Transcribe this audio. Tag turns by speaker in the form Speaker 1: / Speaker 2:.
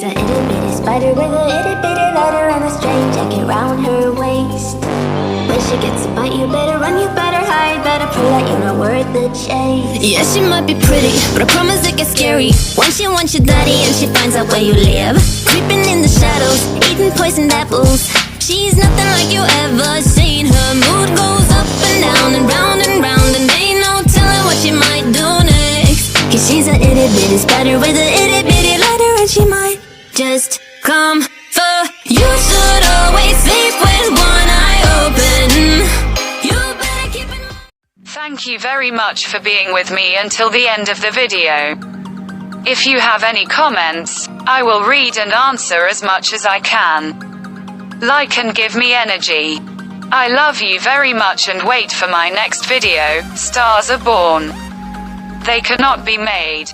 Speaker 1: She's a itty bitty spider with a itty bitty letter and a string jacket round her waist. When she gets a bite, you better run, you better hide, better prove that you're not worth the chase.
Speaker 2: Yeah, she might be pretty, but I promise it gets scary once she wants your daddy and she finds out where you live. Creeping in the shadows, eating poisoned apples. She's nothing like you ever seen. Her mood goes up and down and round, and ain't no telling what she might do next. Cause she's a itty bitty spider with a itty bitty letter, and she might just come for you. Should always sleep with one eye open. You better keep it.
Speaker 3: Thank you very much for being with me until the end of the video. If you have any comments, I will read and answer as much as I can. Like and give me energy. I love you very much and wait for my next video. Stars are born. They cannot be made.